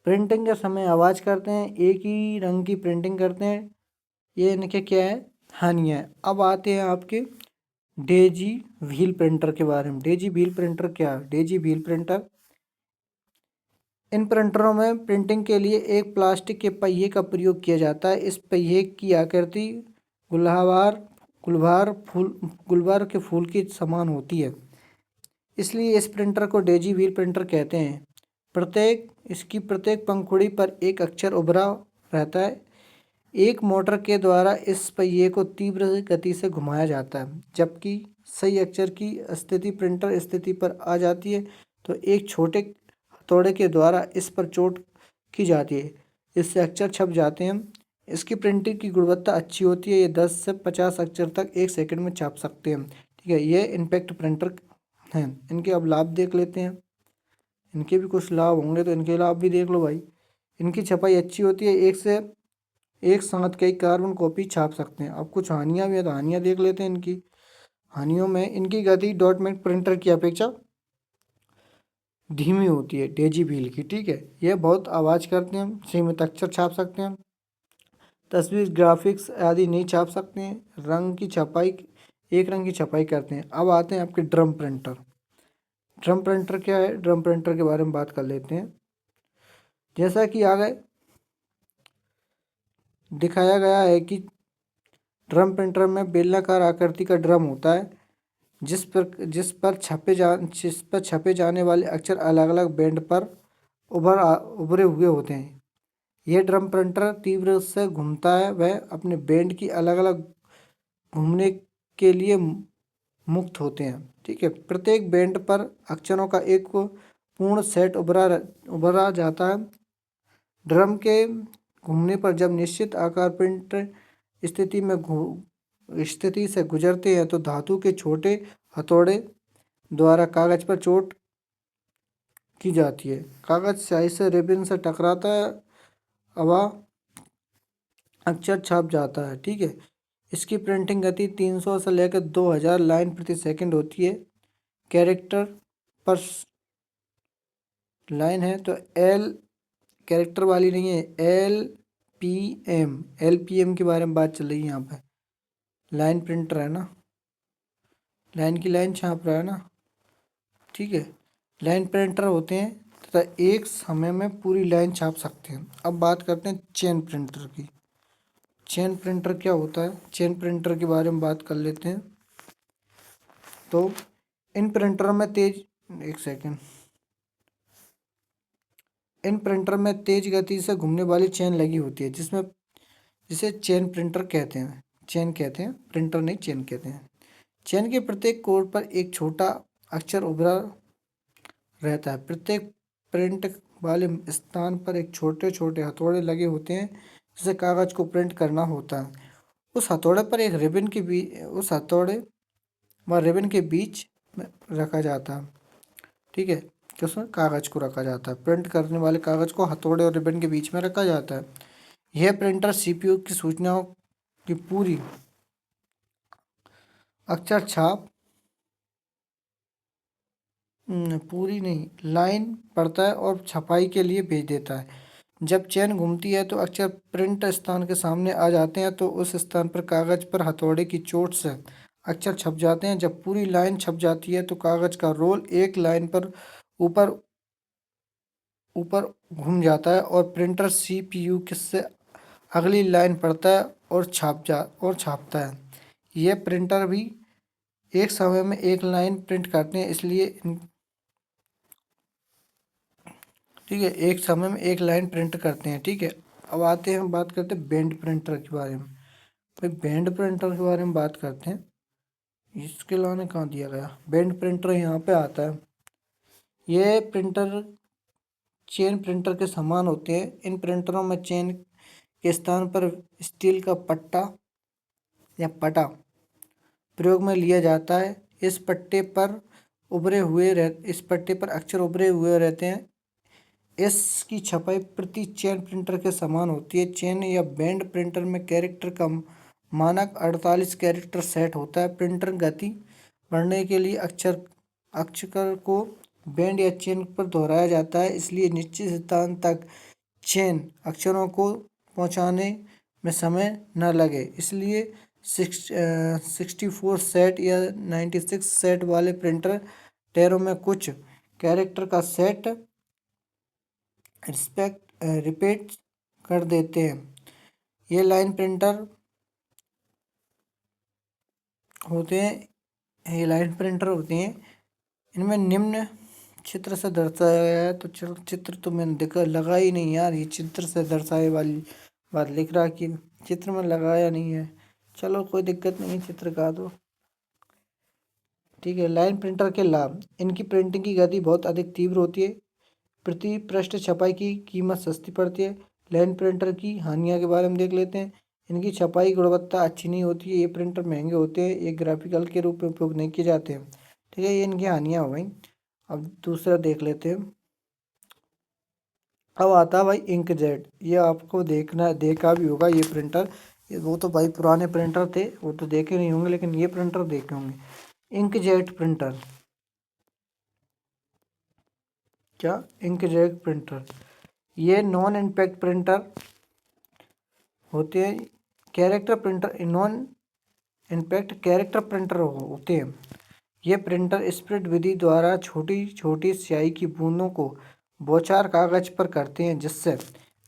Printing के समय आवाज़ करते हैं, एक ही रंग की प्रिंटिंग करते हैं, ये इनके क्या है, हानियाँ है। अब आते हैं आपके डेजी व्हील प्रिंटर के बारे में। डेजी व्हील प्रिंटर क्या है? डेजी व्हील प्रिंटर, इन प्रिंटरों में प्रिंटिंग के लिए एक प्लास्टिक के पहिए का प्रयोग किया जाता है। इस पहिए की आकृति गुलहार गुलबार के फूल के समान होती है, इसलिए इस प्रिंटर को डेजी व्हील प्रिंटर कहते हैं। इसकी प्रत्येक पंखुड़ी पर एक अक्षर उभरा रहता है। एक मोटर के द्वारा इस पहिए को तीव्र गति से घुमाया जाता है, जबकि सही अक्षर की स्थिति प्रिंटर स्थिति पर आ जाती है तो एक छोटे हथौड़े के द्वारा इस पर चोट की जाती है, इससे अक्षर छप जाते हैं। इसकी प्रिंटिंग की गुणवत्ता अच्छी होती है, ये 10 से 50 अक्षर तक एक सेकंड में छाप सकते हैं। ठीक है, ये इम्पैक्ट प्रिंटर हैं। इनके अब लाभ देख लेते हैं, इनके भी कुछ लाभ होंगे तो इनके लाभ भी देख लो भाई। इनकी छपाई अच्छी होती है, एक साथ कई कार्बन कॉपी छाप सकते हैं। अब कुछ हानियाँ भी हैं तो हानियाँ देख लेते हैं इनकी। हानियों में इनकी गति डॉटमेट प्रिंटर की अपेक्षा धीमी होती है, डेजी व्हील की। ठीक है, ये बहुत आवाज़ करते हैं, सीमित अक्षर छाप सकते हैं, तस्वीर ग्राफिक्स आदि नहीं छाप सकते हैं, एक रंग की छपाई करते हैं। अब आते हैं आपके ड्रम प्रिंटर। ड्रम प्रिंटर क्या है? ड्रम प्रिंटर के बारे में बात कर लेते हैं। जैसा कि आगे दिखाया गया है कि ड्रम प्रिंटर में बेलनाकार आकृति का ड्रम होता है, जिस पर छपे जाने वाले अक्षर अलग अलग बेंड पर उभरे हुए होते हैं। यह ड्रम प्रिंटर तीव्र से घूमता है, वह अपने बेंड की अलग अलग घूमने के लिए मुक्त होते हैं। ठीक है, प्रत्येक बेंड पर अक्षरों का एक पूर्ण सेट उभरा जाता है। ड्रम के घूमने पर जब निश्चित आकार प्रिंट स्थिति से गुजरते हैं तो धातु के छोटे हथौड़े द्वारा कागज पर चोट की जाती है। कागज स्याही से रिबन से टकराता है, अब अक्षर छप जाता है। ठीक है, इसकी प्रिंटिंग गति 300 से लेकर 2000 लाइन प्रति सेकंड होती है। कैरेक्टर पर लाइन है तो एल कैरेक्टर वाली नहीं है, एल पी एम के बारे में बात चल रही है यहाँ पे। लाइन प्रिंटर है ना, लाइन की लाइन छाप रहा है ना। ठीक है, लाइन प्रिंटर होते हैं तथा एक समय में पूरी लाइन छाप सकते हैं। अब बात करते हैं चेन प्रिंटर की। चेन प्रिंटर क्या होता है? चेन प्रिंटर के बारे में बात कर लेते हैं। तो इन प्रिंटरों में इन प्रिंटर में तेज गति से घूमने वाली चेन लगी होती है, जिसे चेन प्रिंटर कहते हैं। चेन कहते हैं, प्रिंटर नहीं, चेन कहते हैं। चेन के प्रत्येक कोड पर एक छोटा अक्षर उभरा रहता है। प्रत्येक प्रिंट वाले स्थान पर एक छोटे छोटे हथौड़े लगे होते हैं, जिसे कागज को प्रिंट करना होता है। उस हथौड़े पर एक रिबन के बीच उस हथौड़े व रिबन के बीच में रखा जाता है। ठीक है, कि उसमें कागज को रखा जाता है। प्रिंट करने वाले कागज को हथौड़े और रिबन के बीच में रखा जाता है। यह प्रिंटर सीपीयू की सूचनाओं की पूरी अक्षर छाप पूरी नहीं, लाइन पढ़ता है और छपाई के लिए भेज देता है। जब चेन घूमती है तो अक्षर प्रिंट स्थान के सामने आ जाते हैं, तो उस स्थान पर कागज पर हथौड़े की चोट से अक्षर छप जाते हैं। जब पूरी लाइन छप जाती है तो कागज का रोल एक लाइन पर ऊपर ऊपर घूम जाता है और प्रिंटर सीपीयू से अगली लाइन पढ़ता है और छापता है। यह प्रिंटर भी एक समय में एक लाइन प्रिंट करते हैं, इसलिए ठीक है, एक समय में एक लाइन प्रिंट करते हैं। ठीक है, अब आते हैं, हम बात करते हैं बैंड प्रिंटर के बारे में। भाई बैंड प्रिंटर के बारे में बात करते हैं। इसके लाने कहाँ दिया गया? बैंड प्रिंटर यहाँ पे आता है। ये प्रिंटर चेन प्रिंटर के समान होते हैं। इन प्रिंटरों में चेन के स्थान पर स्टील का पट्टा या पटा प्रयोग में लिया जाता है। इस पट्टे पर अक्षर उभरे हुए रहते हैं। इसकी छपाई प्रति चेन प्रिंटर के समान होती है। चेन या बैंड प्रिंटर में कैरेक्टर का मानक 48 कैरेक्टर सेट होता है। प्रिंटर गति बढ़ने के लिए अक्षर को बैंड या चेन पर दोहराया जाता है, इसलिए निश्चित स्थान तक चेन अक्षरों को पहुंचाने में समय न लगे, इसलिए 64 सेट या 96 सेट वाले प्रिंटर टैरों में कुछ कैरेक्टर का सेट रिपीट कर देते हैं। ये लाइन प्रिंटर होते हैं। इनमें निम्न चित्र से दर्शाया गया है। तो चित्र तो मैंने लगा ही नहीं यार, ये चित्र से दर्शाए वाली बात लिख रहा कि चित्र में लगाया नहीं है। चलो कोई दिक्कत नहीं, चित्र का दो, ठीक है। लाइन प्रिंटर के लाभ, इनकी प्रिंटिंग की गति बहुत अधिक तीव्र होती है। प्रति पृष्ठ छपाई की कीमत सस्ती पड़ती है। लाइन प्रिंटर की हानियों के बारे में देख लेते हैं। इनकी छपाई गुणवत्ता अच्छी नहीं होती है। ये प्रिंटर महंगे होते हैं। ये ग्राफिकल के रूप में उपयोग नहीं किए जाते हैं, ठीक है। ये इनकी हानियाँ हो गई। अब दूसरा देख लेते हैं। अब आता है भाई इंकजेट। ये आपको देखा भी होगा ये प्रिंटर। वो तो भाई पुराने प्रिंटर थे, वो तो देखे नहीं होंगे, लेकिन ये प्रिंटर देखे होंगे। इंकजेट प्रिंटर, क्या इंकजेट प्रिंटर, ये नॉन इम्पैक्ट प्रिंटर होते हैं। Character printer, non impact character printer होते हैं। ये प्रिंटर स्प्रेड विधि द्वारा छोटी छोटी स्याही की बूंदों को बौछार कागज पर करते हैं, जिससे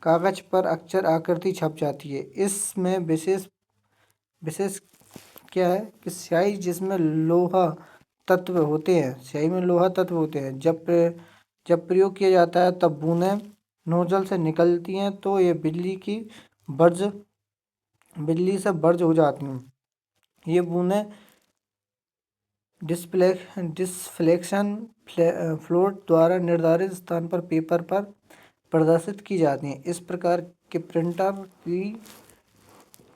कागज पर अक्षर आकृति छप जाती है। इसमें विशेष क्या है कि स्याही जिसमें लोहा तत्व होते हैं, स्याही में लोहा तत्व होते हैं, जब प्रयोग किया जाता है तब बूंदें नोजल से निकलती हैं, तो ये बिजली से बर्ज हो जाती हैं। ये बूंदें डिस्फ्लेक्शन फ्लोट द्वारा निर्धारित स्थान पर पेपर पर प्रदर्शित की जाती हैं। इस प्रकार के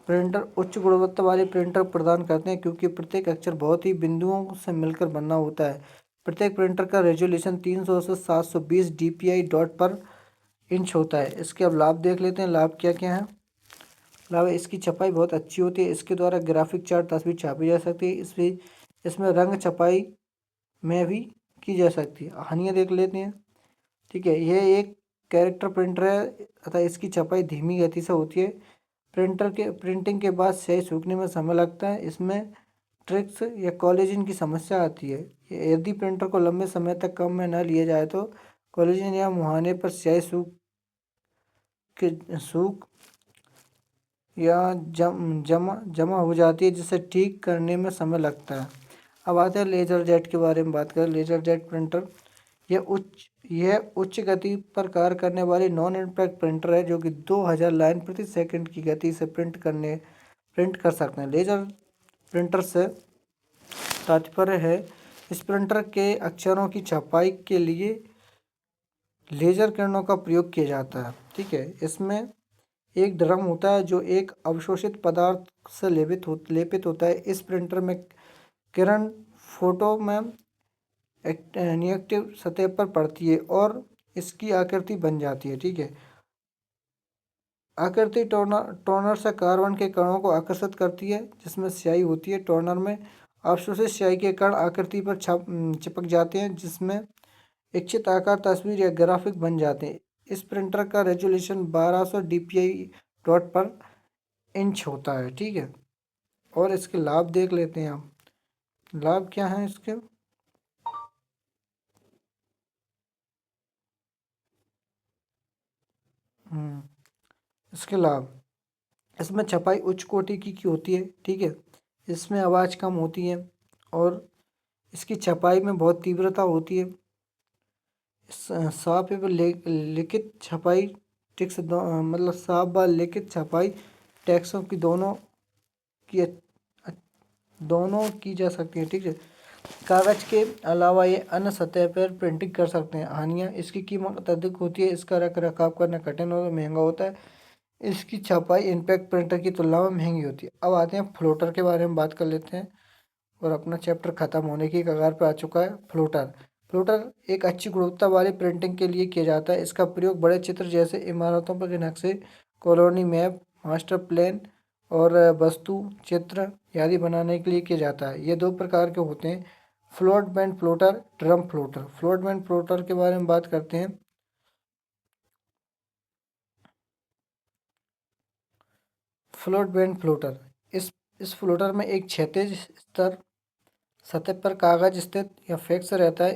प्रिंटर उच्च गुणवत्ता वाले प्रिंटर प्रदान करते हैं, क्योंकि प्रत्येक अक्षर बहुत ही बिंदुओं से मिलकर बनना होता है। प्रत्येक प्रिंटर का रेजोल्यूशन 300 से 720 dpi डॉट पर इंच होता है। इसके अब लाभ देख लेते हैं। लाभ क्या क्या है। लाभ, इसकी छपाई बहुत अच्छी होती है। इसके द्वारा ग्राफिक चार्ट तस्वीर छापी जा सकती है। इसमें रंग छपाई में भी की जा सकती है। हानियाँ देख लेते हैं, ठीक है। यह एक कैरेक्टर प्रिंटर है तथा इसकी छपाई धीमी गति से होती है। प्रिंटिंग के बाद स्याही सूखने में समय लगता है। इसमें ट्रिक्स या कोलिजन की समस्या आती है। यदि प्रिंटर को लंबे समय तक काम में न लिया जाए तो कोलिजन या मुहाने पर स्याही सूख या जमा हो जाती है, जिसे ठीक करने में समय लगता है। अब आते हैं लेजर जेट के बारे में बात करें। लेजर जेट प्रिंटर यह उच्च गति पर कार्य करने वाली नॉन इम्पैक्ट प्रिंटर है, जो कि 2000 लाइन प्रति सेकंड की गति से प्रिंट कर सकते हैं। लेजर प्रिंटर से तात्पर्य है, इस प्रिंटर के अक्षरों की छपाई के लिए लेजर किरणों का प्रयोग किया जाता है, ठीक है। इसमें एक ड्रम होता है जो एक अवशोषित पदार्थ से लेपित होता है। इस प्रिंटर में किरण फोटो में निगेटिव सतह पर पड़ती है और इसकी आकृति बन जाती है, ठीक है। आकृति टोनर से कार्बन के कणों को आकर्षित करती है, जिसमें स्याही होती है। टोनर में अवशोषित स्याही के कण आकृति पर चिपक जाते हैं, जिसमें इच्छित आकार, तस्वीर या ग्राफिक बन जाते हैं। इस प्रिंटर का रेजोल्यूशन 1200 dpi डॉट पर इंच होता है, ठीक है। और इसके लाभ देख लेते हैं हम। लाभ क्या है इसके। इसके लाभ, इसमें छपाई उच्च कोटि की होती है, ठीक है। इसमें आवाज़ कम होती है और इसकी छपाई में बहुत तीव्रता होती है। साफ एवं लिखित छपाई टेक्स्ट मतलब साफ व लिखित छपाई टेक्सों की दोनों की जा सकती है, ठीक है। कागज के अलावा ये अन्य सतह पर प्रिंटिंग कर सकते हैं। हानियाँ, इसकी कीमत अधिक होती है। इसका रख रखाव करना कठिन और महंगा होता है। इसकी छपाई इम्पैक्ट प्रिंटर की तुलना में महंगी होती है। अब आते हैं फ्लोटर के बारे में बात कर लेते हैं और अपना चैप्टर ख़त्म होने की कगार पर आ चुका है। फ्लोटर एक अच्छी गुणवत्ता वाली प्रिंटिंग के लिए किया जाता है। इसका प्रयोग बड़े चित्र जैसे इमारतों पर के नक्शे, कॉलोनी मैप, मास्टर प्लान और वस्तु चित्र आदि बनाने के लिए किया जाता है। ये दो प्रकार के होते हैं, float band floater, drum floater. Float band floater के बारे में बात करते हैं। Float band floater. इस फ्लोटर में एक क्षैतिज स्तर सतह पर कागज स्थित या फिक्स रहता है।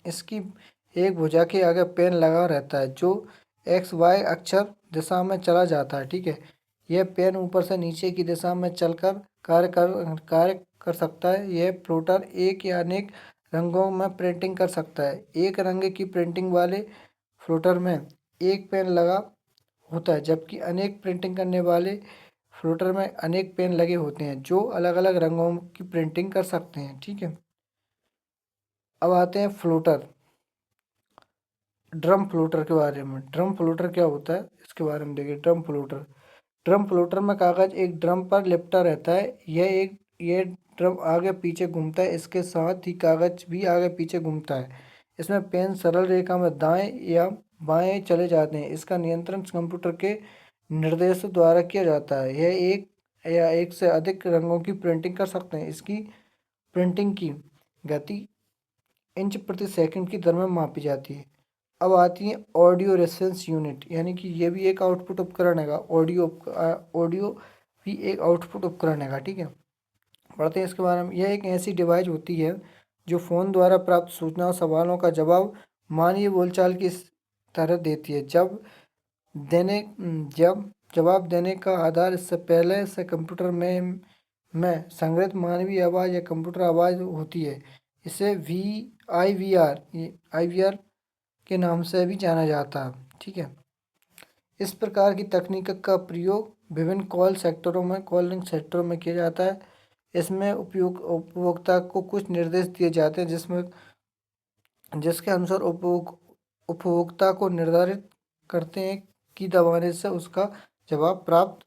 इसकी एक भुजा के आगे पेन लगा रहता है जो एक्स वाई अक्षर दिशा में चला जाता है। ठीक है, यह पेन ऊपर से नीचे की दिशा में चलकर कार्य कर सकता है। यह प्लोटर एक या अनेक रंगों में प्रिंटिंग कर सकता है। एक रंग की प्रिंटिंग वाले फ्लोटर में एक पेन लगा होता है, जबकि अनेक प्रिंटिंग करने वाले फ्लोटर में अनेक पेन लगे होते हैं जो अलग अलग रंगों की प्रिंटिंग कर सकते हैं। ठीक है, अब आते हैं फ्लोटर, ड्रम फ्लोटर के बारे में। ड्रम फ्लोटर क्या होता है इसके बारे में देखिए। ड्रम फ्लोटर में कागज एक ड्रम पर लिपटा रहता है। यह ड्रम आगे पीछे घूमता है, इसके साथ ही कागज भी आगे पीछे घूमता है। इसमें पेन सरल रेखा में दाएं या बाएं चले जाते हैं। इसका नियंत्रण कंप्यूटर के निर्देश द्वारा किया जाता है। यह एक या एक से अधिक रंगों की प्रिंटिंग कर सकते हैं। इसकी प्रिंटिंग की गति इंच प्रति सेकंड की दर में मापी जाती है। अब आती है ऑडियो रेफरेंस यूनिट, यानी कि ये भी एक आउटपुट उपकरण है। ऑडियो भी एक आउटपुट उपकरण है। ठीक है, पढ़ते हैं इसके बारे में। यह एक ऐसी डिवाइस होती है जो फ़ोन द्वारा प्राप्त सूचनाओं सवालों का जवाब मानवीय बोलचाल की तरह देती है। जब जवाब देने का आधार इससे पहले से कंप्यूटर में संग्रहित मानवीय आवाज़ या कंप्यूटर आवाज़ होती है। इसे आई वी आर के नाम से भी जाना जाता है। ठीक है, इस प्रकार की तकनीक का प्रयोग विभिन्न कॉलिंग सेक्टरों में किया जाता है। इसमें उपभोक्ता को कुछ निर्देश दिए जाते हैं जिसके अनुसार उपभोक्ता को निर्धारित करते हैं कि दबाने से उसका जवाब प्राप्त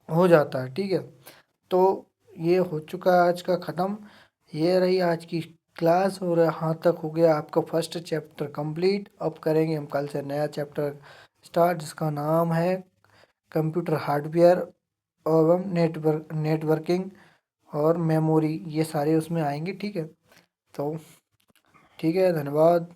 हो जाता है। ठीक है, तो ये हो चुका है आज का ख़त्म। ये रही आज की क्लास और यहाँ तक हो गया आपका फर्स्ट चैप्टर कंप्लीट। अब करेंगे हम कल से नया चैप्टर स्टार्ट, जिसका नाम है कंप्यूटर हार्डवेयर एवं नेटवर्किंग और मेमोरी, ये सारे उसमें आएंगे। ठीक है, तो ठीक है, धन्यवाद।